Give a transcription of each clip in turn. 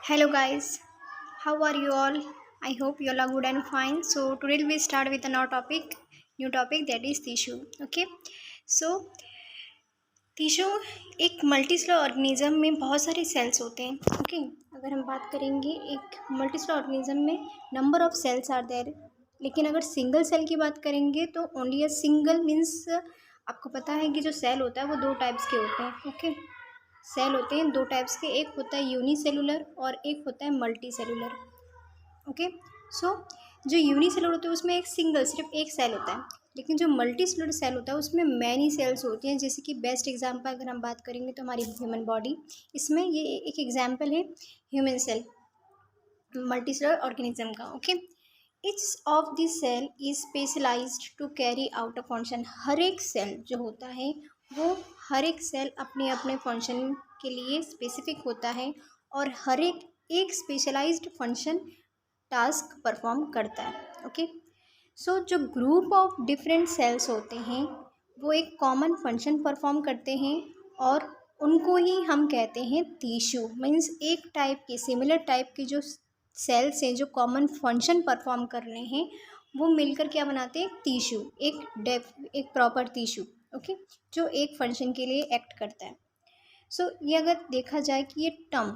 Hello guys, how are you all? I hope you all are good and fine. So today we start with a new topic that is tissue. Okay, so tissue एक multicellular organism में बहुत सारे sales होते हैं. Okay, अगर हम बात करेंगे एक मल्टीसेलुलर ऑर्गेनिज्म में number of cells are there, लेकिन अगर सिंगल सेल की बात करेंगे तो ओनली अ सिंगल मीन्स आपको पता है कि जो सेल होता है वो दो टाइप्स के होते हैं. ओके, सेल होते हैं दो टाइप्स के, एक होता है यूनिसेलुलर और एक होता है मल्टी सेलुलर. ओके, सो जो यूनिसेलुलर होता है उसमें एक सिंगल सिर्फ एक सेल होता है, लेकिन जो मल्टी सेलुलर सेल होता है उसमें मैनी सेल्स होती हैं. जैसे कि बेस्ट एग्जांपल अगर हम बात करेंगे तो हमारी ह्यूमन बॉडी, इसमें ये एक एग्जांपल है human cell, multi cellular organism का. Okay, each of this cell is specialized to carry out a function. हर एक सेल जो होता है वो हर एक सेल अपने अपने फंक्शन के लिए स्पेसिफिक होता है और हर एक स्पेशलाइज्ड फंक्शन टास्क परफॉर्म करता है. ओके, सो जो ग्रुप ऑफ डिफरेंट सेल्स होते हैं वो एक कॉमन फंक्शन परफॉर्म करते हैं और उनको ही हम कहते हैं टिश्यू. मीन्स एक टाइप के सिमिलर टाइप के जो सेल्स हैं जो कॉमन फंक्शन परफॉर्म कर रहे हैं वो मिलकर क्या बनाते हैं टिश्यू, एक प्रॉपर टिश्यू. ओके, जो एक फंक्शन के लिए एक्ट करता है. सो ये अगर देखा जाए कि ये टर्म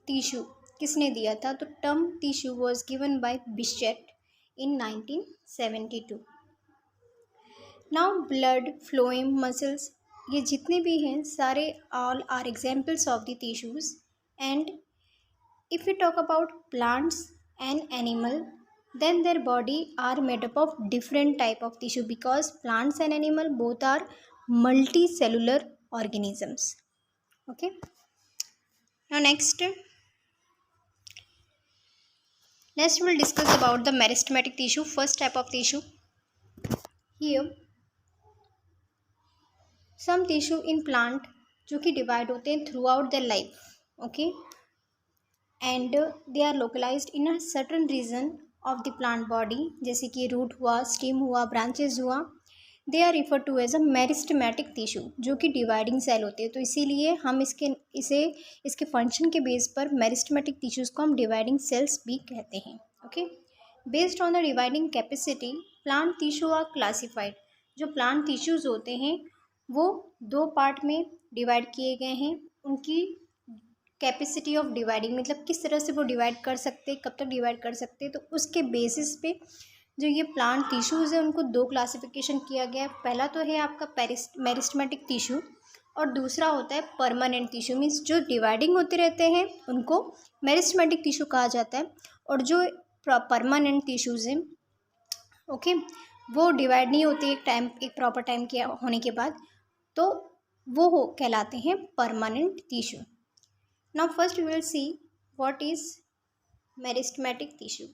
टिश्यू किसने दिया था, तो term tissue was given by Bichat in 1972. Now blood phloem muscles, ये जितने भी हैं सारे all are examples of the tissues. And if you talk about plants and animal then their body are made up of different type of tissue because plants and animal both are multicellular organisms. Okay, now next we'll discuss about the meristematic tissue, first type of tissue. Here some tissue in plant जो कि divide होते हैं throughout the life. Okay, and they are localised in a certain region of the plant body, जैसे कि root हुआ, stem हुआ, branches हुआ. They are refer to as a meristematic tissue जो कि डिवाइडिंग सेल होते हैं. तो इसीलिए हम इसके फंक्शन के बेस पर मेरिस्टेमेटिक टिश्यूज़ को हम डिवाइडिंग सेल्स भी कहते हैं. Okay, based on the dividing capacity plant tissue are classified. जो प्लांट टिश्यूज़ होते हैं वो दो पार्ट में डिवाइड किए गए हैं. उनकी कैपेसिटी ऑफ डिवाइडिंग मतलब किस तरह से वो डिवाइड कर सकते हैं, कब तक डिवाइड कर सकते हैं, तो उसके बेसिस पे जो ये प्लांट टिश्यूज़ है उनको दो क्लासिफिकेशन किया गया है. पहला तो है आपका मेरिस्टेमेटिक टिश्यू और दूसरा होता है परमानेंट टिश्यू. मीन्स जो डिवाइडिंग होते रहते हैं उनको मेरिस्टेमेटिक टिश्यू कहा जाता है और जो परमानेंट टिश्यूज़ हैं ओके वो डिवाइड नहीं होते एक प्रॉपर टाइम के होने के बाद, तो वो कहलाते हैं permanent tissue. Now first we will see what is meristematic tissue.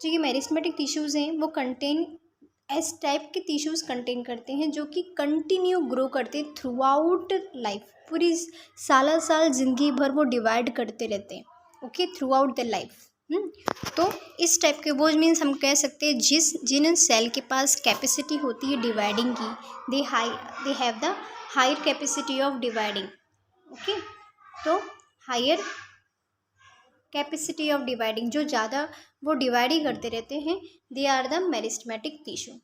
जो ये मेरिस्टेमेटिक टिश्यूज़ हैं वो कंटेन एस टाइप के टिश्यूज़ कंटेन करते हैं जो कि कंटिन्यू ग्रो करते हैं थ्रू आउट लाइफ. पूरी साल ज़िंदगी भर वो डिवाइड करते रहते हैं. Okay, through out the life. तो इस टाइप के वो मीन्स हम कह सकते हैं जिन सेल के पास कैपेसिटी होती है डिवाइडिंग की, they have the higher capacity of dividing. Okay, तो हायर कैपेसिटी ऑफ डिवाइडिंग जो ज़्यादा वो डिवाइड ही करते रहते हैं, they are the meristematic tissue.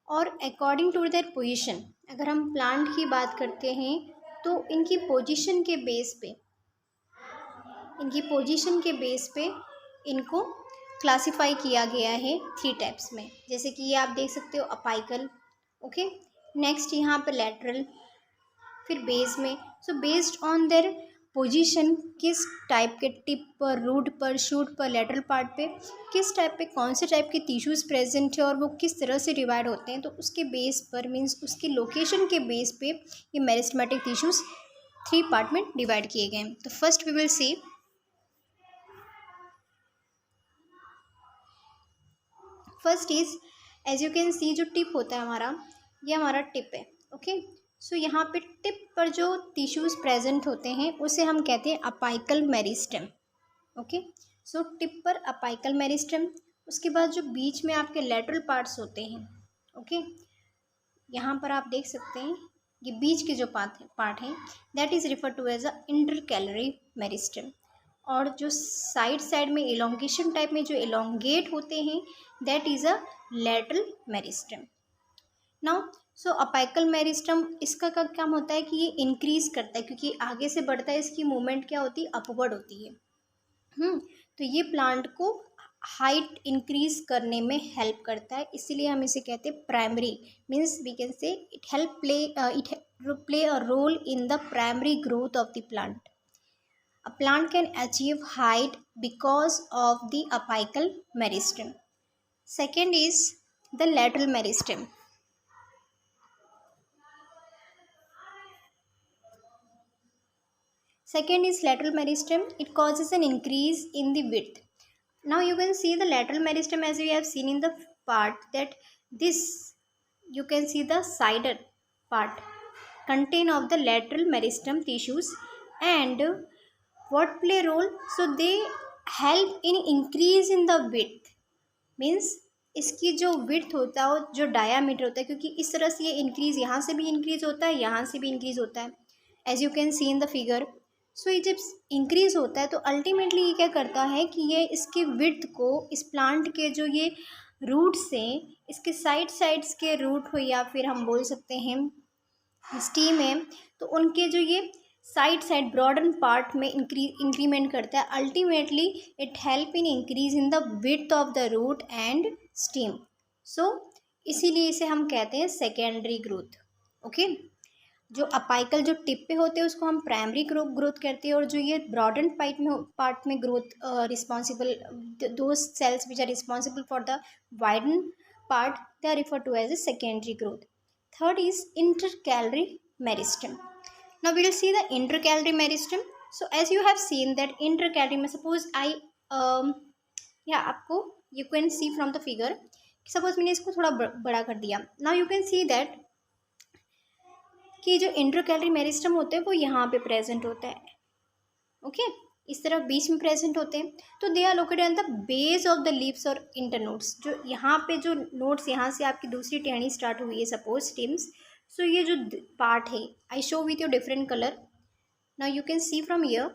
और अकॉर्डिंग टू देयर पोजीशन अगर हम प्लांट की बात करते हैं तो इनकी पोजीशन के बेस पे इनको क्लासिफाई किया गया है 3 टाइप्स में. जैसे कि ये आप देख सकते हो अपाइकल. ओके, नेक्स्ट यहाँ पे लैटरल, फिर बेस में. So based on their position किस टाइप के टिप पर, रूट पर, शूट पर, लेटरल पार्ट पे किस टाइप पे कौन से टाइप के टिश्यूज़ प्रेजेंट है और वो किस तरह से डिवाइड होते हैं, तो उसके बेस पर मीन्स उसकी लोकेशन के बेस पे ये मेरिस्टेमेटिक टिश्यूज़ 3 पार्ट में डिवाइड किए गए हैं. तो first we will see first is as you can see जो टिप होता है हमारा, ये हमारा टिप है. ओके, सो यहाँ पे टिप पर जो टिश्यूज़ प्रेजेंट होते हैं उसे हम कहते हैं apical meristem. Okay, so tip पर अपाइकल मेरिस्टेम. उसके बाद जो बीच में आपके लेटरल पार्ट्स होते हैं, ओके यहाँ पर आप देख सकते हैं ये बीच के जो पार्ट हैं that is refer to as a intercalary meristem. और जो साइड साइड में इलोंगेशन टाइप में जो इलोंगेट होते हैं, that is a lateral meristem. Now so apical meristem, इसका का काम होता है कि ये इंक्रीज करता है, क्योंकि आगे से बढ़ता है, इसकी मूवमेंट क्या होती है, अपवर्ड होती है। तो ये प्लांट को हाइट इंक्रीज करने में हेल्प करता है, इसीलिए हम इसे कहते हैं primary, means we can say it play a role in the primary growth of the plant. A plant can achieve height because of the apical meristem. Second is the lateral meristem. Second is lateral meristem. It causes an increase in the width. Now you can see the lateral meristem, as we have seen in the part, that this, you can see the sided part contain of the lateral meristem tissues, and what play role, so they help in increase in the width, means इसकी जो width होता है, जो diameter होता है, क्योंकि इस तरह से ये इंक्रीज, यहाँ से भी इंक्रीज होता है, यहाँ से भी इंक्रीज होता है, as you can see in the figure. So ये जब इंक्रीज होता है तो अल्टीमेटली ये क्या करता है कि ये इसकी विड्थ को, इस प्लांट के जो ये रूट्स हैं, इसके साइड्स के रूट हो या फिर हम बोल सकते हैं स्टीम है, तो उनके जो ये साइड ब्रॉडन पार्ट में इंक्रीमेंट करता है. Ultimately it help in increase in the width of the root and stem. So इसीलिए इसे हम कहते हैं सेकेंडरी ग्रोथ. ओके, जो अपाइकल जो टिप पे होते हैं उसको हम प्राइमरी ग्रोथ कहते हैं, और जो ये ब्रॉडन पार्ट में ग्रोथ रिस्पॉन्सिबल, दो cells which are responsible for the widen part, they are refer to as a secondary growth. Third is intercalary meristem. Now we will see the intercalary meristem. So as you have seen that intercalary, suppose I आपको you can see from the figure, suppose मैंने इसको थोड़ा बड़ा कर दिया. Now you can see that कि जो intercalary meristem होते हैं वो यहाँ पे प्रेजेंट होता है. ओके, इस तरह बीच में प्रेजेंट होते हैं. तो they are located at the base of the leaves और इंटरनोड्स. जो यहाँ पे जो नोड्स, यहाँ से आपकी दूसरी टहनी स्टार्ट हुई है सपोज स्टिम्स. सो ये जो पार्ट है, I show with your different colour. Now you can see from here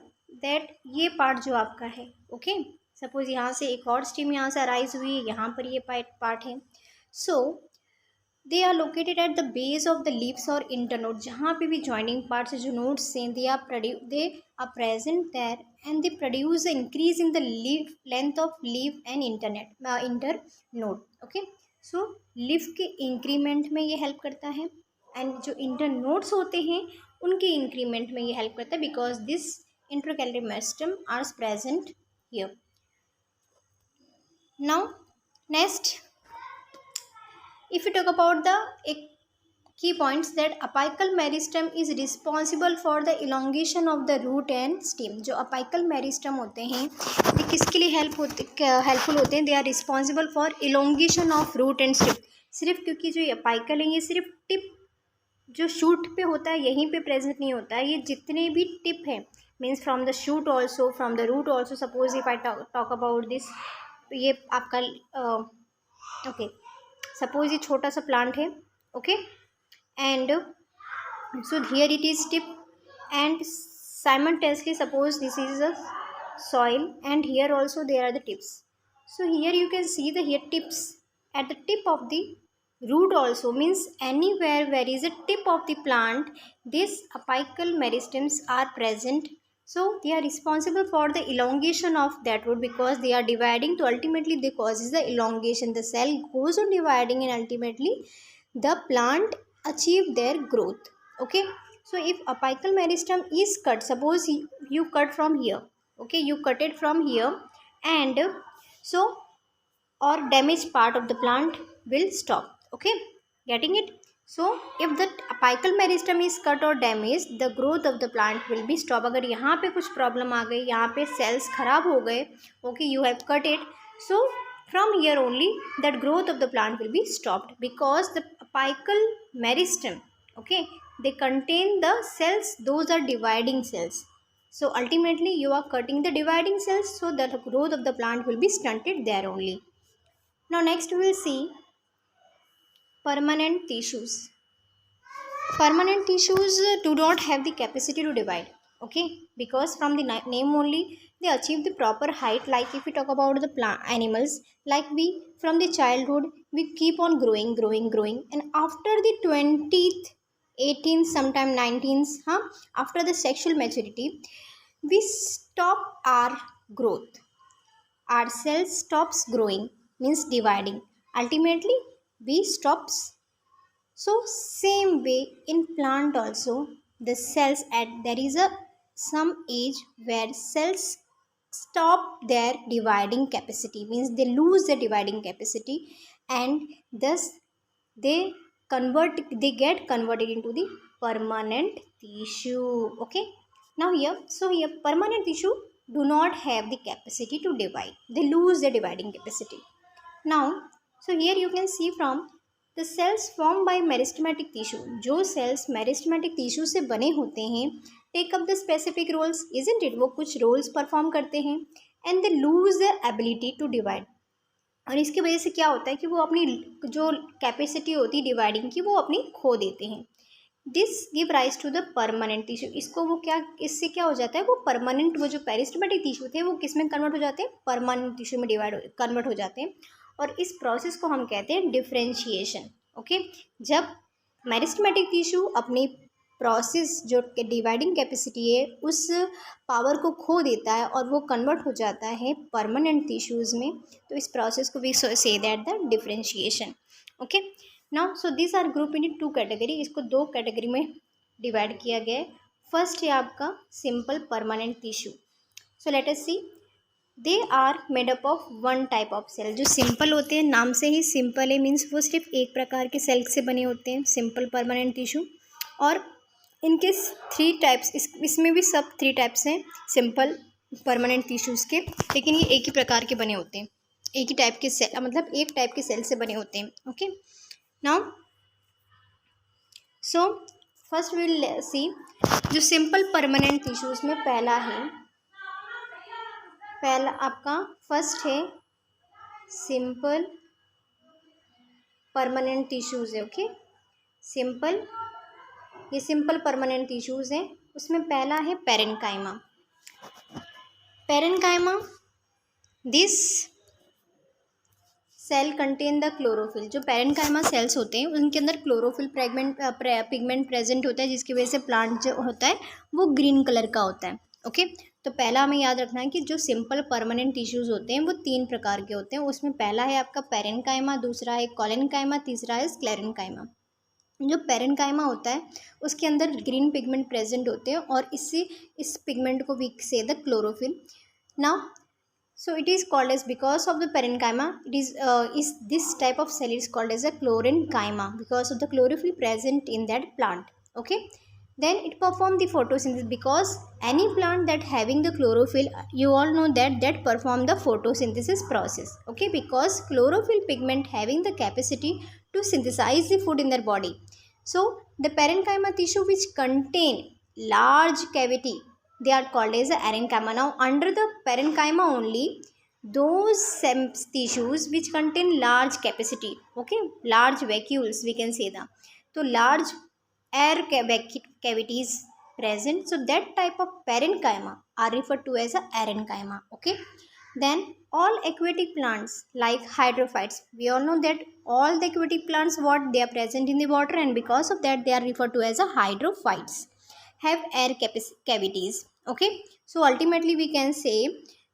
that ये पार्ट जो आपका है, ओके, सपोज यहाँ से एक और स्टिम यहाँ से अराइज हुई है, यहाँ पर ये पार्ट है. So they are located at the base of the leaves और इंटरनोड. जहाँ पे भी ज्वाइनिंग पार्ट्स जो नोड्स हैं, they are present there and they produce increase in the leaf length of leaf and internode. Okay, so leaf के increment में ये help करता है, एंड जो इंटरनोड्स होते हैं उनके इंक्रीमेंट में ये हेल्प करता है, because this intercalary meristem are present here. Now next, if you talk about the key points, that apical meristem is responsible for the elongation of the root and stem. जो apical meristem होते हैं ये किसके लिए helpful होते हैं? They are responsible for elongation of root and stem. सिर्फ क्योंकि जो apical है ये सिर्फ टिप जो शूट पे होता है यहीं पे प्रेजेंट नहीं होता है, ये जितने भी टिप हैं, means from the shoot also, from the root also. Suppose if I talk about this, ये आपका ओके, सपोज ये छोटा सा प्लांट है, okay, and so here it is tip, and simultaneously suppose this is a soil and here also there are the tips. So here you can see the here tips at the tip of the root also, means anywhere where is a tip of the plant, these apical meristems are present. So they are responsible for the elongation of that root, because they are dividing, to ultimately they causes the elongation. The cell goes on dividing and ultimately the plant achieve their growth. Okay, so if apical meristem is cut, suppose you cut from here, okay, you cut it from here, and so or damaged part of the plant will stop. Okay, getting it? So if the apical meristem is cut or damaged, the growth of the plant will be stopped. अगर यहाँ पे कुछ problem आ गई, यहाँ पे sales खराब हो गए, okay, you have cut it, so from here only that growth of the plant will be stopped, because the apical meristem, okay, they contain the cells, those are dividing cells. So ultimately you are cutting the dividing cells, so that the growth of the plant will be stunted there only. Now next we will see permanent tissues. Permanent tissues do not have the capacity to divide, okay, because from the name only they achieve the proper height. Like if we talk about the plant animals, like we from the childhood we keep on growing, and after the 20th 18th sometime 19th, after the sexual maturity, we stop our growth. Our cells stops growing, means dividing. Ultimately we stops. So same way in plant also, the cells at there is a some age where cells stop their dividing capacity, means they lose their dividing capacity, and thus they they get converted into the permanent tissue. Okay, now here permanent tissue do not have the capacity to divide, they lose their dividing capacity. Now, so here you can see from the cells formed by meristematic tissue, जो cells meristematic tissue से बने होते हैं, take up the specific roles, isn't it, वो कुछ roles perform करते हैं, and they lose the ability to divide. और इसकी वजह से क्या होता है कि वो अपनी जो कैपेसिटी होती है डिवाइडिंग की, वो अपनी खो देते हैं। This give rise to the permanent tissue, इसको वो क्या, इससे क्या हो जाता है, वो परमानेंट, वो जो पेरिस्टेमेटिक टिश्यू थे वो किस में कन्वर्ट हो जाते हैं, परमानेंट टिश्यू में कन्वर्ट हो जाते हैं। और इस प्रोसेस को हम कहते हैं डिफरेंशिएशन। ओके, जब मेरिस्टेमेटिक टिश्यू अपनी प्रोसेस जो डिवाइडिंग कैपेसिटी है उस पावर को खो देता है और वो कन्वर्ट हो जाता है परमानेंट टिश्यूज़ में, तो इस प्रोसेस को we say that the differentiation. Okay, now so this are group into category, इसको दो कैटेगरी में डिवाइड किया गया है। फर्स्ट है आपका simple permanent tissue. So let us see, they are made up of one type of cell. जो simple होते हैं, नाम से ही सिंपल है, मीन्स वो सिर्फ एक प्रकार के सेल से बने होते हैं, सिंपल परमानेंट टिश्यू। और इनके थ्री टाइप्स, इसमें भी सब थ्री टाइप्स हैं सिंपल परमानेंट टिश्यूज़ के, लेकिन ये एक ही प्रकार के बने होते हैं, एक ही टाइप के सेल, मतलब एक टाइप के सेल से बने होते हैं। Okay, now so first will see, जो सिंपल परमानेंट टिश्यूज़ में पहला आपका फर्स्ट है सिंपल परमानेंट टिश्यूज़ है। ओके, सिंपल, ये सिंपल परमानेंट टिश्यूज़ हैं, उसमें पहला है parenchyma. Parenchyma, this cell contain the chlorophyll. जो पेरेन्काइमा सेल्स होते हैं उनके अंदर क्लोरोफिल पिगमेंट प्रेजेंट होता है, जिसकी वजह से प्लांट जो होता है वो ग्रीन कलर का होता है। ओके, तो पहला हमें याद रखना है कि जो सिंपल परमानेंट टिश्यूज़ होते हैं वो तीन प्रकार के होते हैं। उसमें पहला है आपका पेरेन्काइमा, दूसरा है कोलेनकाइमा, तीसरा है स्क्लेरेन्काइमा। जो पेरेन्काइमा होता है उसके अंदर ग्रीन पिगमेंट प्रेजेंट होते हैं और इस पिगमेंट को वी से the chlorophyll. Now so it is called as, because of the parenchyma, it is this type of cell is called as a chlorenchyma because of the chlorophyll present in that plant. Okay, then it perform the photosynthesis, because any plant that having the chlorophyll, you all know that perform the photosynthesis process. Okay, because chlorophyll pigment having the capacity to synthesize the food in their body. So the parenchyma tissue which contain large cavity, they are called as the parenchyma. Now under the parenchyma only, those tissues which contain large capacity, okay, large vacuoles we can say that, so large air cavities present, so that type of parenchyma are referred to as a parenchyma. Okay, then all aquatic plants like hydrophytes, we all know that all the aquatic plants, what they are present in the water, and because of that they are referred to as a hydrophytes, have air cavities. Okay, so ultimately we can say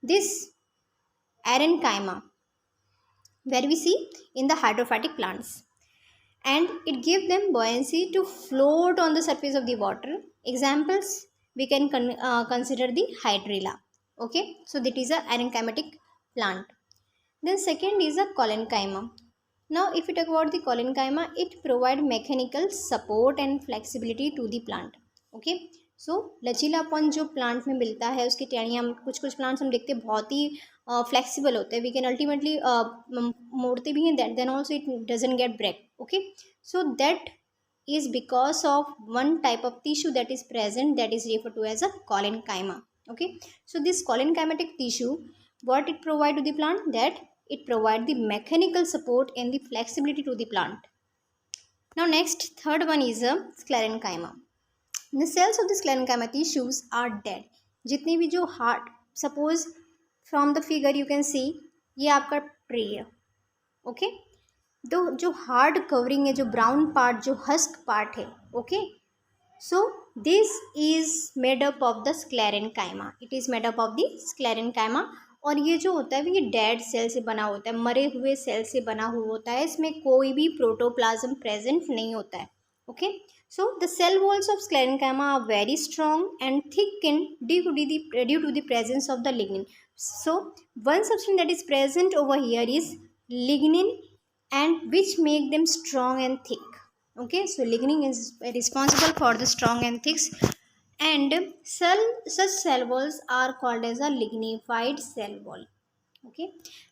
this parenchyma where we see in the hydrophytic plants, and it gives them buoyancy to float on the surface of the water. Examples we can consider the hydrilla. Okay, so that is a parenchymatic plant. Then second is a collenchyma. Now if we talk about the collenchyma, it provide mechanical support and flexibility to the plant. Okay, so लचीलापन जो plant में मिलता है उसकी टहनियाँ, कुछ plants हम देखते हैं बहुत ही फ्लेक्सिबल होते हैं, वी कैन अल्टीमेटली मोड़ते भी हैं, then also it doesn't get break. Okay, so that is because of one type of tissue that is present, that is referred to as a collenchyma. Okay, so this collenchymatic tissue, what it provide to the plant, that it provide the mechanical support and the flexibility to the plant. Now next, third one is a sclerenchyma. The cells of the sclerenchyma tissues are dead. जितनी भी जो heart suppose from the figure you can सी ये आपका tree है, okay. तो जो hard covering है, जो ब्राउन पार्ट, जो हस्क पार्ट है, okay, so this is made up of the sclerenchyma, it is made up of the sclerenchyma. और ये जो होता है ये डेड सेल से बना होता है, मरे हुए सेल से बना हुआ होता है, इसमें कोई भी प्रोटोप्लाज्म प्रेजेंट नहीं होता है, okay. So the cell walls of sclerenchyma are very strong and thickened due to the presence of the lignin. So one substance that is present over here is lignin, and which make them strong and thick. Okay, so lignin is responsible for the strong and thick, and such cell walls are called as a lignified cell wall. Okay,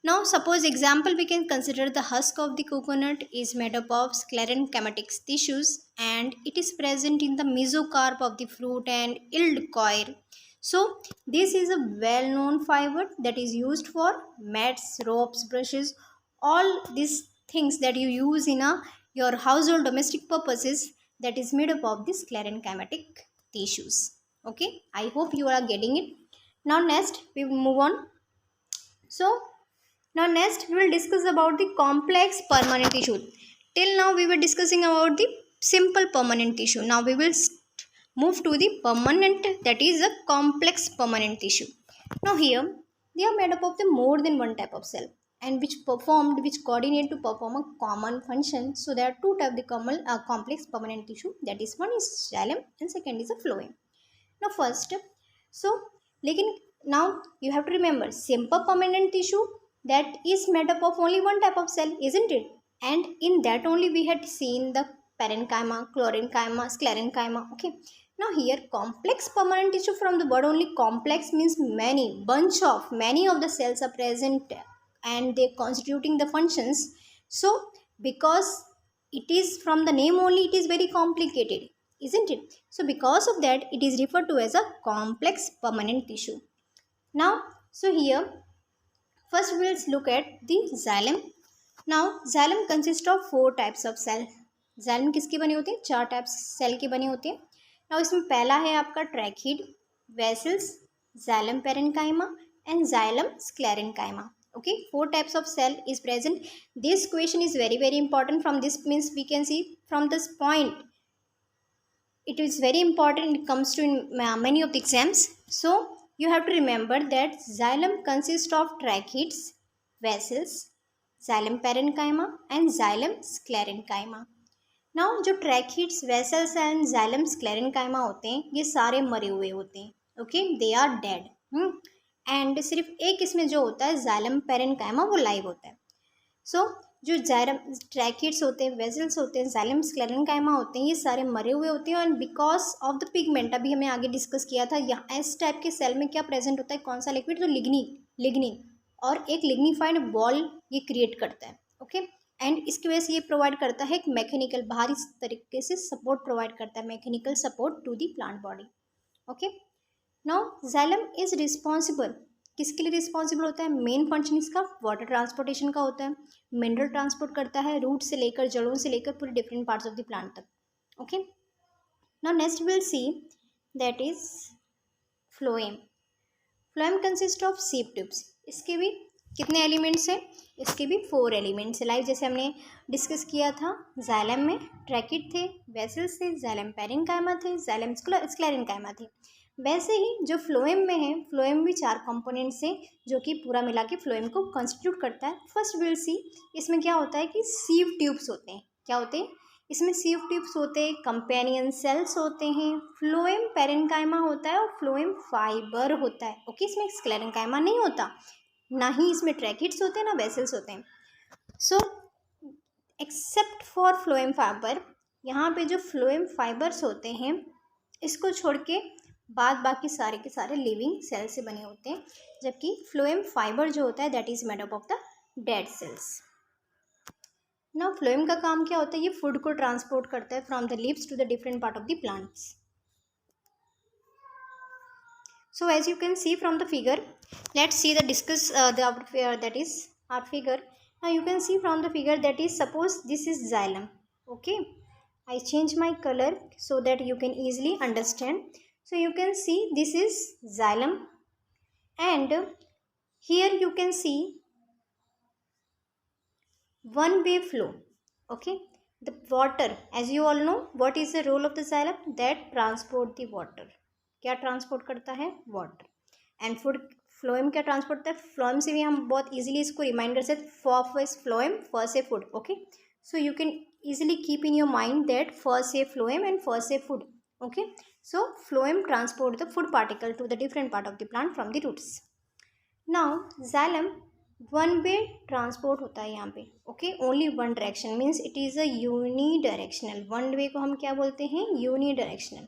now suppose example we can consider the husk of the coconut is made up of sclerenchymatic tissues and it is present in the mesocarp of the fruit and yield coir. So this is a well known fiber that is used for mats, ropes, brushes, all these things that you use in your household domestic purposes, that is made up of the sclerenchymatic tissues. Okay, I hope you are getting it. Now next we will move on. So now next we will discuss about the complex permanent tissue. Till now we were discussing about the simple permanent tissue. Now we will move to the permanent, that is a complex permanent tissue. Now here they are made up of the more than one type of cell and which coordinate to perform a common function. So there are two types of the common complex permanent tissue, that is one is xylem and second is a phloem. Now first, so लेकिन now you have to remember simple permanent tissue that is made up of only one type of cell, isn't it? And in that only we had seen the parenchyma, chlorenchyma, sclerenchyma. Okay, now here complex permanent tissue, from the word only complex means many of the cells are present and they constituting the functions. So because it is from the name only, it is very complicated, isn't it? So because of that it is referred to as a complex permanent tissue. Now so here first we will look at the xylem. Now xylem consists of 4 types of cell. xylem किसके बने होते हैं? 4 types cell के बने होते हैं. Now इसमें पहला है आपका tracheid, vessels, xylem parenchyma and xylem sclerenchyma. Okay, 4 types of cell is present. This question is very important. From this means we can see from this point it is very important, it comes to in many of the exams. So you have to remember that xylem consists of tracheids, vessels, xylem parenchyma and xylem sclerenchyma. Now जो tracheids, vessels and xylem sclerenchyma होते हैं ये सारे मरे हुए होते हैं. Okay, they are dead. And सिर्फ एक इसमें जो होता है xylem parenchyma वो लाइव होता है. सो जो ट्रैकिड्स होते हैं, वेसल्स होते हैं, xylem sclerenchyma होते हैं, ये सारे मरे हुए होते हैं. And because of the pigment, अभी हमें आगे डिस्कस किया था, यहाँ इस टाइप के सेल में क्या प्रेजेंट होता है, कौन सा लिक्विड, तो लिग्निन और एक लिग्निफाइड बॉल ये क्रिएट करता है. ओके, एंड इसकी वजह से ये प्रोवाइड करता है एक मैकेनिकल, बाहरी तरीके से सपोर्ट प्रोवाइड करता है, mechanical support to the plant body. Okay, now xylem is responsible, किसके लिए रिस्पॉन्सिबल होता है? मेन फंक्शन इसका वाटर ट्रांसपोर्टेशन का होता है, मिनरल ट्रांसपोर्ट करता है, रूट से लेकर, जड़ों से लेकर पूरे different parts of the plant तक. Okay, now next will see that is phloem. Phloem consist of sieve tubes. इसके भी कितने एलिमेंट्स हैं? इसके भी 4 एलिमेंट्स है. लाइक जैसे हमने डिस्कस किया था, xylem में ट्रैकिड थे, वेसल्स थे, xylem parenchyma थे, xylem sclerenchyma थे. वैसे ही जो फ्लोएम में है, फ्लोएम भी 4 कंपोनेंट्स हैं जो कि पूरा मिला के फ्लोएम को कंस्टिट्यूट करता है. फर्स्ट विल सी इसमें क्या होता है कि सीव ट्यूब्स होते हैं. क्या होते हैं इसमें? सीव ट्यूब्स होते हैं, कंपेनियन सेल्स होते हैं, फ्लोएम पेरेंकाइमा होता है और फ्लोएम फाइबर होता है. ओके, इसमें स्क्लेरेंकाइमा नहीं होता, ना ही इसमें ट्रैकिड्स होते हैं, ना वेसल्स होते हैं. So except for phloem fibre, यहाँ पे जो फ्लोएम फाइबर्स होते हैं इसको छोड़ के बाकी सारे के सारे लिविंग सेल से बने होते हैं, जबकि फ्लोएम फाइबर जो होता है that is made up of the dead cells. Now phloem का काम क्या होता है? ये फूड को ट्रांसपोर्ट करता है from the leaves to the different part of the plants. So as you can see from the figure, let's see the discuss that is our figure. Now you can see from the figure that is, suppose this is xylem. Okay, I change my color so that you can easily understand. So you can see this is xylem and here you can see one way flow. Okay, the water, as you all know, what is the role of the xylem? That transport the water. क्या transport करता है? Water. And food, phloem क्या transport करता है? Phloem से भी हम बहुत इजीली इसको रिमाइंड कर सकते, फॉर इज फ्लोएम, फॉर से food. Okay, so you can easily keep in your mind that first say phloem and first say food. Okay, so phloem transport the food particle to the different part of the plant from the roots. Now xylem one way transport होता है यहाँ पे. Okay, only one direction means it is a unidirectional. One way को हम क्या बोलते हैं? Unidirectional.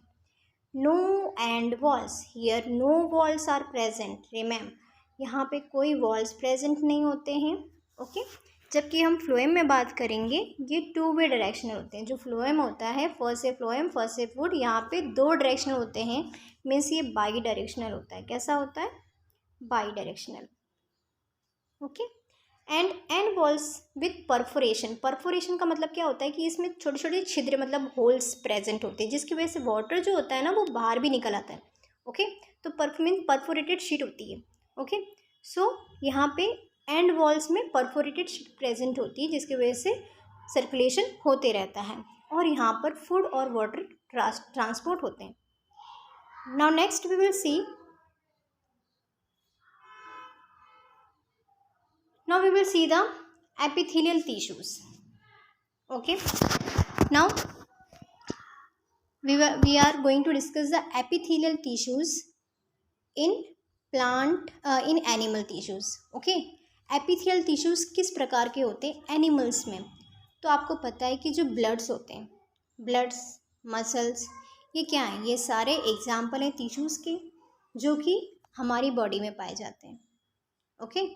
No end walls, here no walls are present. Remember, यहाँ पे कोई वॉल्स प्रेजेंट नहीं होते हैं. ओके, जबकि हम फ्लोएम में बात करेंगे, ये टू वे डायरेक्शनल होते हैं. जो फ्लोएम होता है, फर्स्ट से फ्लोएम फर्स्ट से फूड, यहाँ पे दो डायरेक्शनल होते हैं. मीन्स ये बाई डायरेक्शनल होता है. कैसा होता है? By directional. Okay, and walls with perforation. Perforation का मतलब क्या होता है कि इसमें छोटे छोटे छिद्र मतलब होल्स प्रेजेंट होते हैं, जिसकी वजह से वाटर जो होता है ना वो बाहर भी निकल आता है. ओके, तो परफोरेटेड शीट होती है. ओके, सो यहाँ पे एंड वॉल्स में परफोरेटेड शीट प्रेजेंट होती है, जिसकी वजह से सर्कुलेशन होते रहता है और यहाँ पर फूड और वाटर ट्रांसपोर्ट होते हैं. Now next we will see, now we will see the epithelial tissues. Okay, now we are going to discuss the epithelial tissues in plant in animal tissues. Okay, epithelial tissues किस प्रकार के होते हैं animals में? तो आपको पता है कि जो ब्लड्स होते हैं, ब्लड्स, मसल्स, ये क्या है? ये सारे एग्जाम्पल हैं टिश्यूज़ के जो कि हमारी बॉडी में पाए जाते हैं. ओके,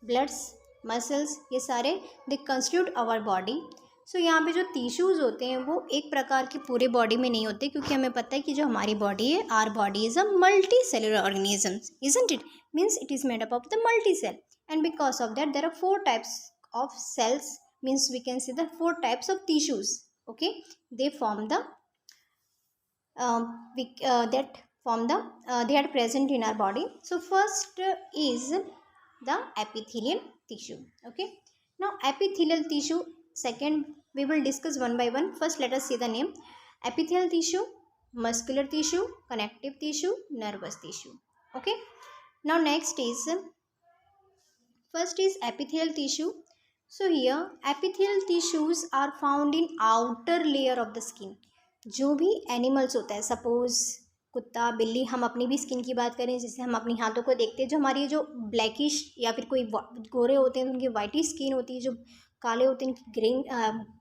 ब्लड्स, मसल्स, ये सारे दे कंस्टिट्यूट आवर बॉडी. सो यहाँ पे जो टिश्यूज़ होते हैं वो एक प्रकार की पूरे बॉडी में नहीं होते, क्योंकि हमें पता है कि जो हमारी बॉडी है, our body is a multi cellular organism, isn't it? Means it is made up of the multi cell, and because of that there are 4 types of cells. Means we can see the 4 types of tissues. Okay, they form the they are present in our body. So first is the epithelial tissue. Okay, now epithelial tissue, second we will discuss one by one. First let us see the name: epithelial tissue, muscular tissue, connective tissue, nervous tissue. Okay, now next is, first is epithelial tissue. So here epithelial tissues are found in outer layer of the skin. जो भी animals होता है, suppose कुत्ता, बिल्ली, हम अपनी भी skin की बात करें, जैसे हम अपनी हाथों को देखते हैं, जो हमारी जो ब्लैकिश या फिर कोई गोरे होते हैं उनकी वाइटी स्किन होती है, जो काले होते हैं उनकी ग्रीन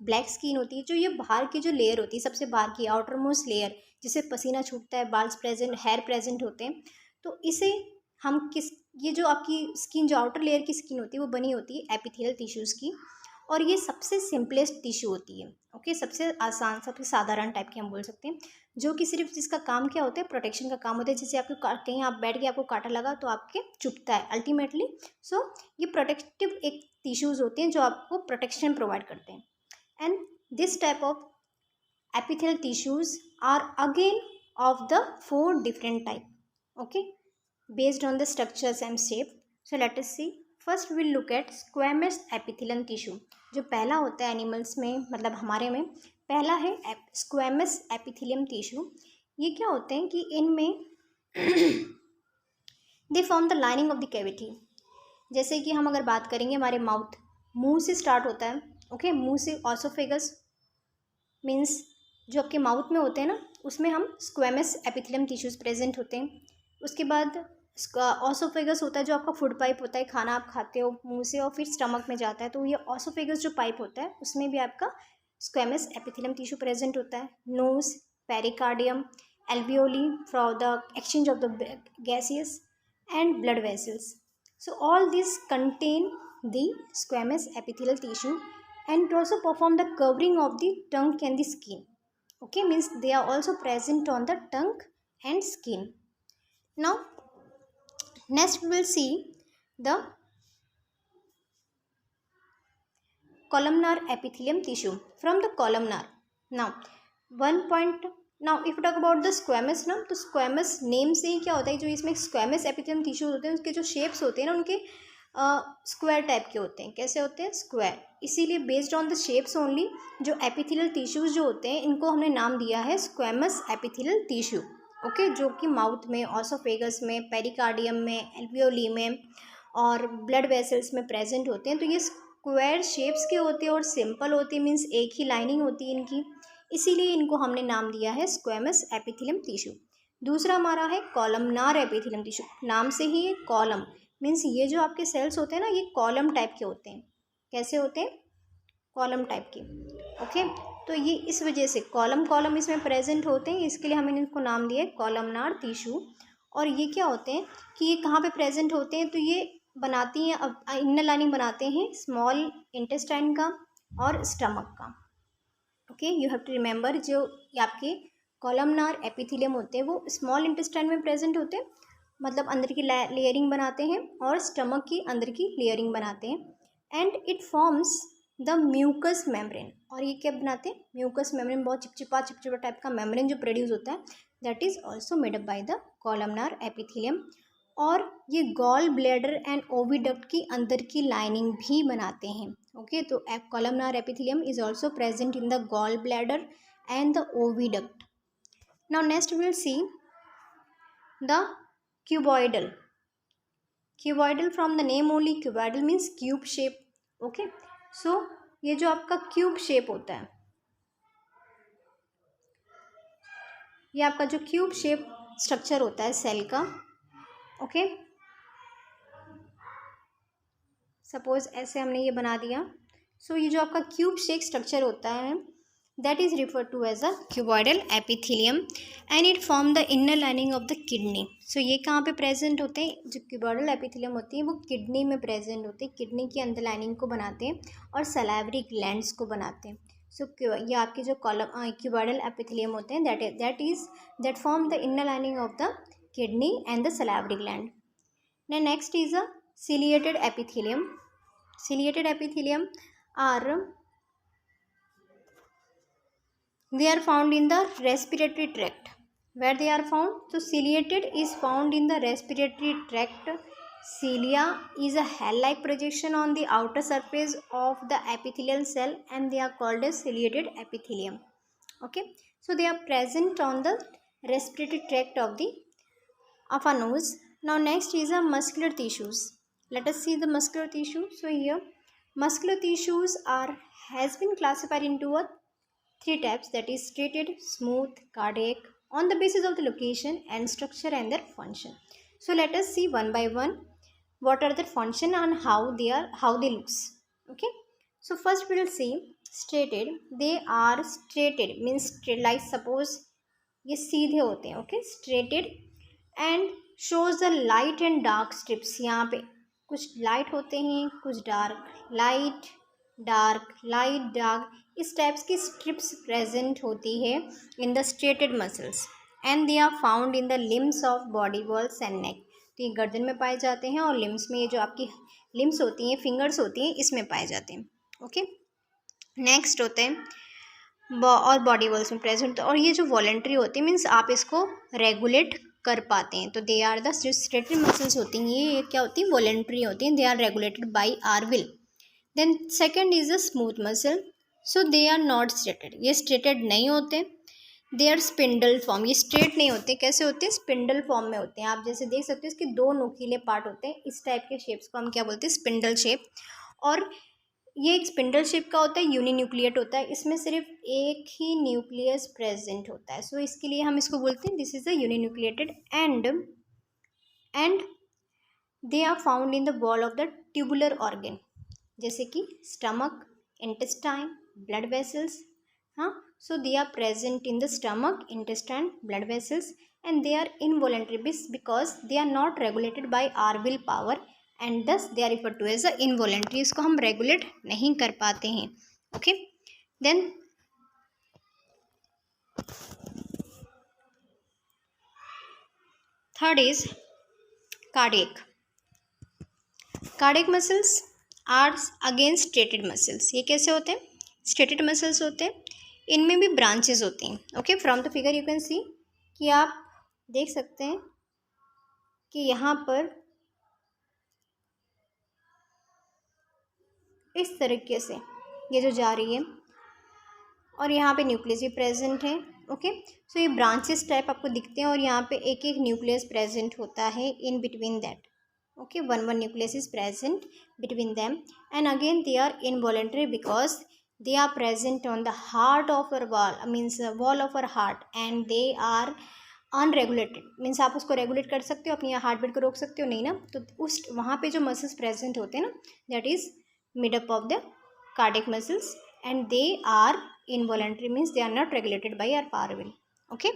ब्लैक स्किन होती है. जो ये बाहर की जो लेयर होती है, सबसे बाहर की आउटर मोस्ट लेयर, जिससे पसीना छूटता है, बाल्स प्रेजेंट, हेयर प्रेजेंट होते हैं, तो इसे हम ये जो आपकी स्किन, जो आउटर लेयर की स्किन होती है वो बनी होती है एपिथेलियल टिश्यूज़ की, और ये सबसे सिंपलेस्ट टिश्यू होती है. ओके, सबसे आसान, सबसे साधारण टाइप की हम बोल सकते हैं, जो कि सिर्फ जिसका काम क्या होता है? प्रोटेक्शन का काम होता है. जैसे आपको कहीं आप बैठ के आपको कांटा लगा तो आपके चुभता है अल्टीमेटली. सो ये प्रोटेक्टिव एक टिश्यूज़ होते हैं जो आपको प्रोटेक्शन प्रोवाइड करते हैं. And this type of epithelial tissues are again of the 4 different type. Okay, based on the structures and shape. So let us see. First we will look at squamous epithelial tissue. जो पहला होता है animals में, मतलब हमारे में पहला है स्क्वेमस एपिथेलियम टिश्यू. ये क्या होते हैं कि इनमें दे form the lining of the cavity. जैसे कि हम अगर बात करेंगे, हमारे माउथ, मुंह से स्टार्ट होता है. ओके, मुंह से ऑसोफेगस, मीन्स जो आपके माउथ में होते हैं ना, उसमें हम स्क्वेमस एपिथेलियम टिश्यूज़ प्रेजेंट होते हैं. उसके बाद ऑसोफेगस होता है, जो आपका फूड पाइप होता है, खाना आप खाते हो मुंह से और फिर स्टमक में जाता है, तो ये ऑसोफेगस जो पाइप होता है उसमें भी आपका स्क्वेमस एपिथेलियम टिश्यू प्रेजेंट होता है. Nose, pericardium, alveoli for the exchange of the gases and blood vessels. So all this contain the squamous epithelial tissue and also perform the covering of the tongue and the skin. Okay, means they are also present on the tongue and skin. Now next we will see the columnar epithelium tissue. From the columnar, now one point now if talk about the squamous ना, तो squamous name से ही क्या होता है, जो इसमें squamous epithelium tissues होते हैं उसके जो शेप्स होते हैं ना उनके स्क्वायर टाइप के होते हैं। कैसे होते हैं? स्क्वायर। इसीलिए based on the shapes only जो एपिथेलियल टिश्यूज जो होते हैं इनको हमने नाम दिया है स्क्वेमस एपिथेलियल टिश्यू। ओके, जो कि माउथ में, ऑसोफेगस में, पेरिकार्डियम में, एल्वियोली में और ब्लड वेसल्स में प्रेजेंट होते हैं। तो ये स्क्वायर शेप्स के होते हैं और सिंपल होते हैं, मीन्स एक ही लाइनिंग होती है इनकी, इसीलिए इनको हमने नाम दिया है स्क्वेमस एपिथेलियम टिश्यू। दूसरा हमारा है कॉलमनार एपिथेलियम टिश्यू। नाम से ही कॉलम मीन्स ये जो आपके सेल्स होते हैं ना ये कॉलम टाइप के होते हैं। कैसे होते हैं? कॉलम टाइप के। ओके, तो ये इस वजह से कॉलम कॉलम इसमें प्रेजेंट होते हैं, इसके लिए हमने इनको नाम दिया है कॉलमनार टिश्यू। और ये क्या होते हैं कि ये कहाँ पे प्रेजेंट होते हैं, तो ये बनाती हैं, अब इनर लाइनिंग बनाते हैं स्मॉल इंटेस्टाइन का और स्टमक का। Okay, you have to remember, जो आपके कॉलमनार एपिथेलियम होते हैं वो स्मॉल इंटेस्टाइन में प्रेजेंट होते हैं, मतलब अंदर की लेयरिंग बनाते हैं, और स्टमक की अंदर की लेयरिंग बनाते हैं। And it forms the mucus membrane. और ये क्या बनाते हैं? म्यूकस मेम्ब्रेन, बहुत चिपचिपा टाइप का मेम्ब्रेन जो प्रोड्यूस होता है, that is also made up by the columnar epithelium. और ये गॉल ब्लैडर एंड ओविडक्ट की अंदर की लाइनिंग भी बनाते हैं। ओके, तो columnar epithelium is also present in the gall bladder and the oviduct. Now next will see the cuboidal. Cuboidal from the name only, cuboidal means cube shape. Okay, so ये जो आपका cube shape होता है, ये आपका जो cube shape structure होता है सेल का। ओके, सपोज ऐसे हमने ये बना दिया, सो ये जो आपका क्यूब शेप स्ट्रक्चर होता है that is referred to as a cuboidal epithelium and it form the inner lining of the kidney. So ये कहाँ पे प्रेजेंट होते हैं? जो cuboidal epithelium होती है वो किडनी में प्रेजेंट होते हैं, किडनी की अंदर लाइनिंग को बनाते हैं और सलाइवरी ग्लैंड्स को बनाते हैं। सो ये आपके जो cuboidal epithelium होते हैं that form the inner lining of the kidney and the salivary gland. Now next is a ciliated epithelium. Ciliated epithelium are they are found in the respiratory tract. Where they are found? So ciliated is found in the respiratory tract. Cilia is a hair-like projection on the outer surface of the epithelial cell and they are called as ciliated epithelium. Okay, so they are present on the respiratory tract of a nose. Now next is a muscular tissues. Let us see the muscular tissue. So here muscular tissues has been classified into a 3 types, that is striated, smooth, cardiac, on the basis of the location and structure and their function. So let us see one by one what are their function and how they looks. Okay, so first we will see striated. They are striated means straight, like suppose ये सीधे होते हैं. Okay, striated and shows the light and dark strips. यहाँ पे कुछ light होते हैं, कुछ dark, light dark, light dark, इस टाइप्स की स्ट्रिप्स प्रेजेंट होती है in the striated muscles and they are found in the limbs of body walls and neck. तो ये गर्दन में पाए जाते हैं और लिम्स में, ये जो आपकी लिम्स होती हैं, फिंगर्स होती हैं, इसमें पाए जाते हैं. ओके, नेक्स्ट होते हैं और बॉडी वॉल्स में प्रेजेंट. और ये जो वॉलेंट्री होती है मीन्स आप इसको रेगुलेट कर पाते हैं. तो दे आर द जो स्ट्रेटेड मसल्स होती हैं ये क्या होती हैं? वॉलेंट्री होती हैं. They are regulated by our will. Then second is the smooth muscle. So they are not striated. ये स्ट्रेटेड नहीं होते. They are spindle form. ये स्ट्रेट नहीं होते. कैसे होते हैं? स्पिंडल फॉर्म में होते हैं. आप जैसे देख सकते हैं इसके 2 नुकीले पार्ट होते हैं. इस टाइप के शेप्स को हम क्या बोलते हैं? Spindle shape. और ये एक स्पिंडल शेप का होता है, यूनिन्यूक्लिएट होता है. इसमें सिर्फ एक ही न्यूक्लियस प्रेजेंट होता है. सो इसके लिए हम इसको बोलते हैं this is the uninucleated. And they are found in the wall of the tubular organ, जैसे कि स्टमक, इंटेस्टाइन, ब्लड वेसल्स. हाँ, so they are present in the stomach, intestine, blood vessels and they are involuntary because they are not regulated by our will power and thus they are referred to as a involuntary. इसको हम regulate नहीं कर पाते हैं. Okay, then third is cardiac. Cardiac muscles are again striated muscles. ये कैसे होते हैं? Striated muscles होते हैं. इनमें भी ब्रांचेस होती हैं। Okay, from the figure you can सी कि आप देख सकते हैं कि यहाँ पर इस तरीके से ये जो जा रही है और यहाँ पे न्यूक्लियस भी प्रेजेंट है। ओके, सो ये ब्रांचेस टाइप आपको दिखते हैं और यहाँ पे एक एक न्यूक्लियस प्रेजेंट होता है in between that. Okay, one nucleus is present between them, and again they are involuntary because they are present on the heart of our wall, means wall of our heart, and they are unregulated. Means आप उसको regulate कर सकते हो, अपनी heart beat को रोक सकते हो नहीं ना, तो उस वहाँ पे जो मसल्स प्रेजेंट होते हैं ना, that is made up of the cardiac muscles, and they are involuntary, means they are not regulated by our power will. Okay,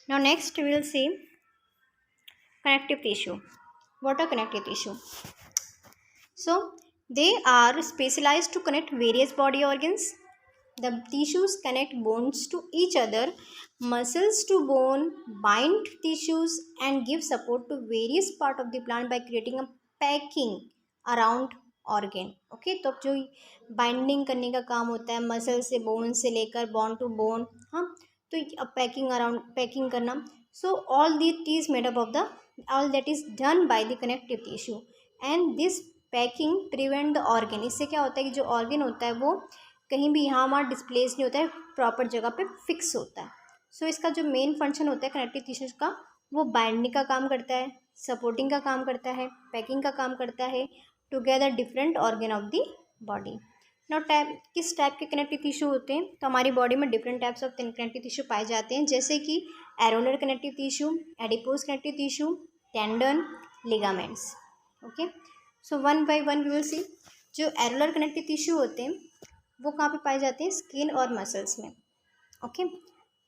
now next we will see connective tissue. What are connective tissue? So they are specialized to connect various body organs. The tissues connect bones to each other, muscles to bone, bind tissues and give support to various part of the plant by creating a packing around organ. Okay, तो अब जो binding करने का काम होता है muscle से bone से लेकर बोन टू बोन, हाँ, तो अब पैकिंग अराउंड पैकिंग करना। So all that is made up of the all that is done by the connective tissue, and this packing prevent the organ. इससे क्या होता है कि जो ऑर्गेन होता है वो कहीं भी यहाँ वहाँ डिस्प्लेस नहीं होता है, प्रॉपर जगह पे फिक्स होता है। सो इसका जो मेन फंक्शन होता है कनेक्टिव टिश्यूज का, वो बाइंडिंग का काम करता है, सपोर्टिंग का काम करता है, पैकिंग का काम करता है together different organ of the body. Now type किस टाइप के कनेक्टिव टिश्यू होते हैं, तो हमारी बॉडी में different types of connective tissue पाए जाते हैं, जैसे कि areolar connective tissue, adipose connective tissue, tendon, ligaments. Okay, so one by one we will see. जो एरोलर कनेक्टिव टिश्यू होते हैं वो कहाँ पे पाए जाते हैं, स्किन और मसल्स में। ओके,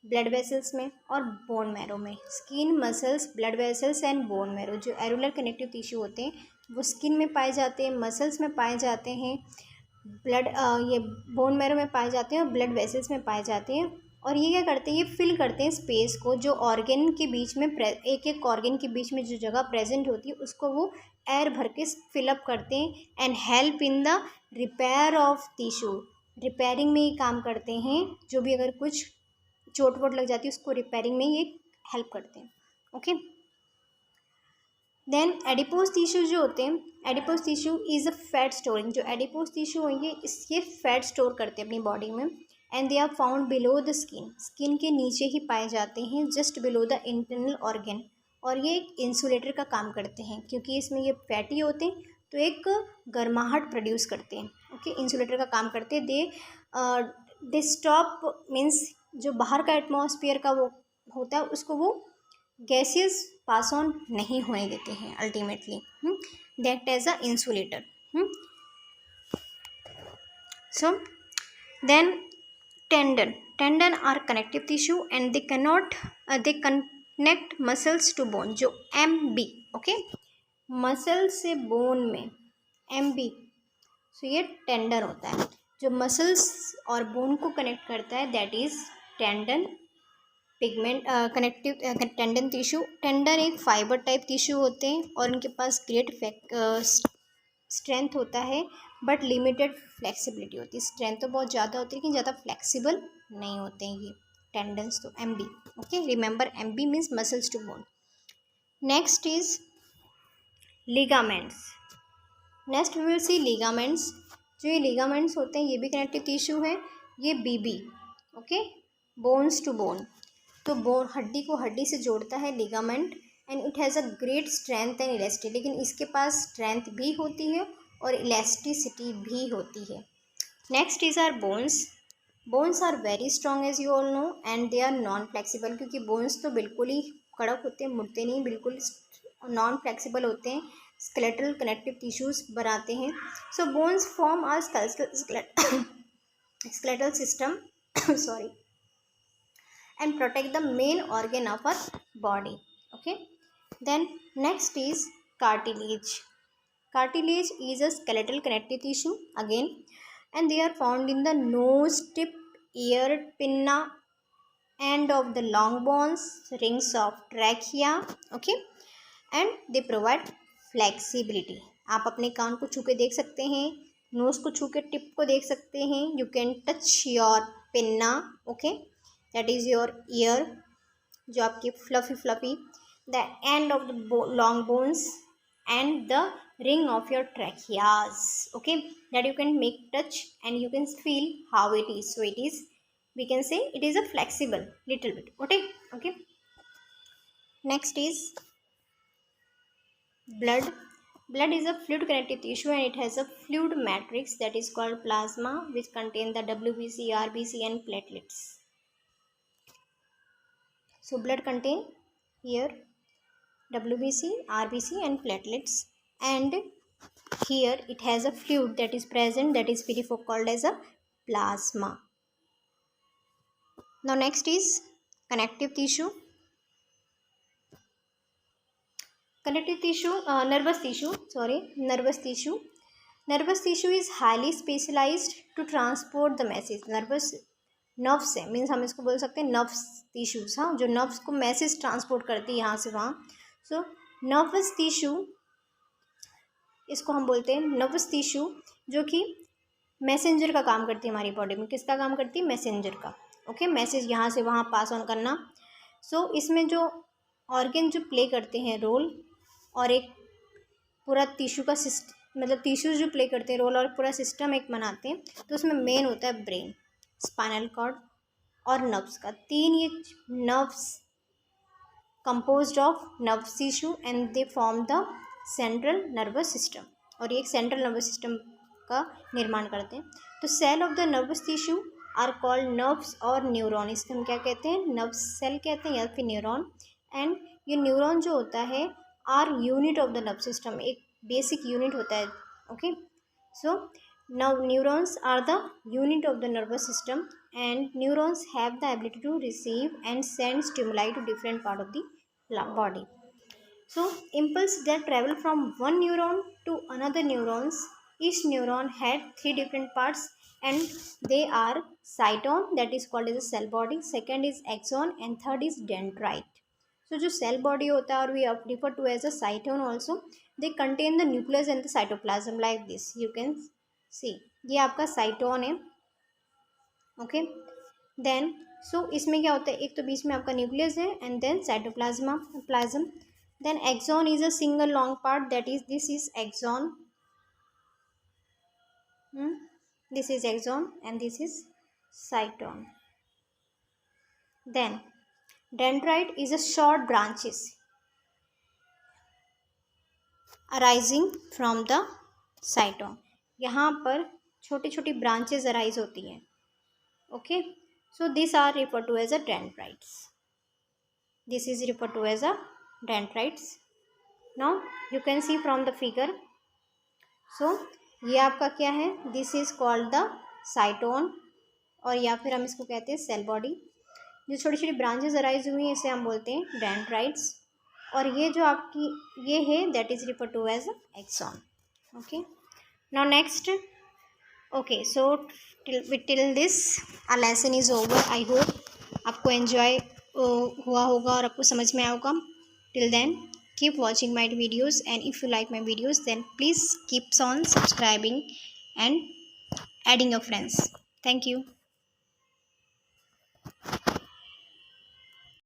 ब्लड वेसल्स में और बोन मैरो में। Skin, muscles, blood vessels and bone marrow. जो एरोलर कनेक्टिव टिश्यू होते हैं वो स्किन में पाए जाते हैं, मसल्स में पाए जाते हैं, ब्लड ये बोन मैरो में पाए जाते हैं और ब्लड वेसल्स में पाए जाते हैं। और ये क्या करते हैं, ये फिल करते हैं स्पेस को, जो ऑर्गेन के बीच में एक एक ऑर्गेन के बीच में जो जगह प्रेजेंट होती है उसको वो एयर भर के फिलअप करते हैं, and help in the repair of tissue. Repairing में ये काम करते हैं, जो भी अगर कुछ चोट वोट लग जाती है उसको रिपेयरिंग में ये हेल्प करते हैं। ओके, देन एडिपोज टिश्यू जो होते हैं, adipose tissue is a fat storing. जो एडिपोज टिश्यू होंगे ये फैट स्टोर करते हैं अपनी बॉडी में, and they are found below the skin. Skin के नीचे ही पाए जाते हैं, just below the internal organ. और ये एक इंसुलेटर का काम करते हैं, क्योंकि इसमें ये फैटी होते हैं तो एक गर्माहट प्रोड्यूस करते हैं। ओके, इंसुलेटर का काम करते हैं। दे स्टॉप, मीन्स जो बाहर का एटमॉस्फेयर का वो होता है उसको वो गैसेस पास ऑन नहीं होने देते हैं ultimately, that as a insulator. So then tendon are connective tissue and they connect muscles to bone. जो MB, ओके, मसल से बोन में MB, सो ये टेंडन होता है जो मसल्स और बोन को कनेक्ट करता है, that is tendon. Pigment connective tendon tissue. Tendon एक फाइबर टाइप टिश्यू होते हैं और इनके पास ग्रेट स्ट्रेंथ होता है बट लिमिटेड फ्लेक्सिबिलिटी होती है। स्ट्रेंथ तो बहुत ज़्यादा होती है लेकिन ज़्यादा फ्लेक्सिबल नहीं होते हैं ये टेंडन्स। तो MB, okay, remember MB means muscles to bone. Next is ligaments. Next we will see ligaments. जो ये लिगामेंट्स होते हैं ये भी कनेक्टिव टिश्यू है। ये BB, okay, bones to bone. तो बोन हड्डी को हड्डी से जोड़ता है ligament, and it has a great strength and elasticity. लेकिन इसके पास स्ट्रेंथ भी होती है और इलास्टिसिटी भी होती है। Next is our bones. Bones are very strong as you all know, and they are non flexible. क्योंकि बोन्स तो बिल्कुल ही कड़क होते हैं, मुड़ते नहीं, बिल्कुल नॉन फ्लेक्सिबल होते हैं, स्केलेटल कनेक्टिव टिश्यूज बनाते हैं। So bones form are skeletal system sorry, and protect the main organ of our body. Okay, then next is cartilage. Cartilage is a skeletal connective tissue again, and they are found in the nose, tip, ear, pinna, end of the long bones, rings of trachea. Okay, and they provide flexibility. आप अपने कान को छू के देख सकते हैं, knows को छू के टिप को देख सकते हैं, you can touch your pinna, okay, that is your ear, जो आपकी fluffy, the end of the long bones and the ring of your tracheas, okay, that you can make touch and you can feel how it is. So it is, we can say it is a flexible little bit, okay. Next is blood. Blood is a fluid connective tissue and it has a fluid matrix that is called plasma, which contain the WBC, RBC and platelets. So blood contain here WBC, RBC and platelets, and here it has a fluid that is present, that is called as a plasma. Now next is connective tissue. Nervous tissue. Nervous tissue is highly specialized to transport the message. Nerves है, means हम इसको बोल सकते हैं nerves tissues, हाँ, जो nerves को message transport करती है यहाँ से वहाँ. सो नर्वस टिश्यू, इसको हम बोलते हैं नर्वस टिश्यू, जो कि मैसेंजर का काम करती है हमारी बॉडी में. किसका काम करती है? मैसेंजर का, ओके, मैसेज यहाँ से वहाँ पास ऑन करना. सो इसमें जो ऑर्गन जो प्ले करते हैं रोल, और एक पूरा टिश्यू का मतलब टिश्यूज जो प्ले करते हैं रोल और पूरा सिस्टम एक बनाते हैं, तो उसमें मेन होता है ब्रेन, स्पाइनल कॉर्ड और नर्व्स का. 3 ये nerves composed of nerve tissue and they form the central nervous system, और ये एक सेंट्रल नर्वस सिस्टम का निर्माण करते हैं. तो cell of the nervous tissue are called nerves और न्यूरॉन. इसको हम क्या कहते हैं? नर्व सेल कहते हैं या फिर न्यूरॉन. एंड ये न्यूरॉन जो होता है our unit of the nerve system, एक बेसिक यूनिट होता है, okay. So now neurons are the unit of the nervous system and neurons have the ability to receive and send stimuli to different part of the body. So impulse that travel from one neuron to another neurons, each neuron had 3 different parts and they are cyton, that is called as a cell body, second is axon and third is dendrite. So जो cell body होता है, और we refer to as a cyton also, they contain the nucleus and the cytoplasm like this. You can सी, ये आपका साइटोन है, okay. Then so इसमें क्या होता है? एक तो बीच में आपका न्यूक्लियस है and then cytoplasm. Then axon is a single long part, that is this is axon, this is axon and this is cyton. Then dendrite is a short branches arising from the cyton. यहाँ पर छोटी छोटी branches arise होती हैं, okay. So this are refer to as a dendrites. This is refer to as a dendrites. Now you can see from the figure. So ये आपका क्या है? दिस इज कॉल्ड द साइटोन, और या फिर हम इसको कहते हैं सेल बॉडी. जो छोटी छोटी ब्रांचेज अराइज हुई हैं इसे हम बोलते हैं डेंड्राइट्स, और ये जो आपकी ये है that is refer to as axon, okay. Now next, okay, so till this our lesson is over. I hope आपको enjoy हुआ होगा और आपको समझ में आया होगा. Till then, keep watching my videos, and if you like my videos, then please keep on subscribing and adding your friends. Thank you.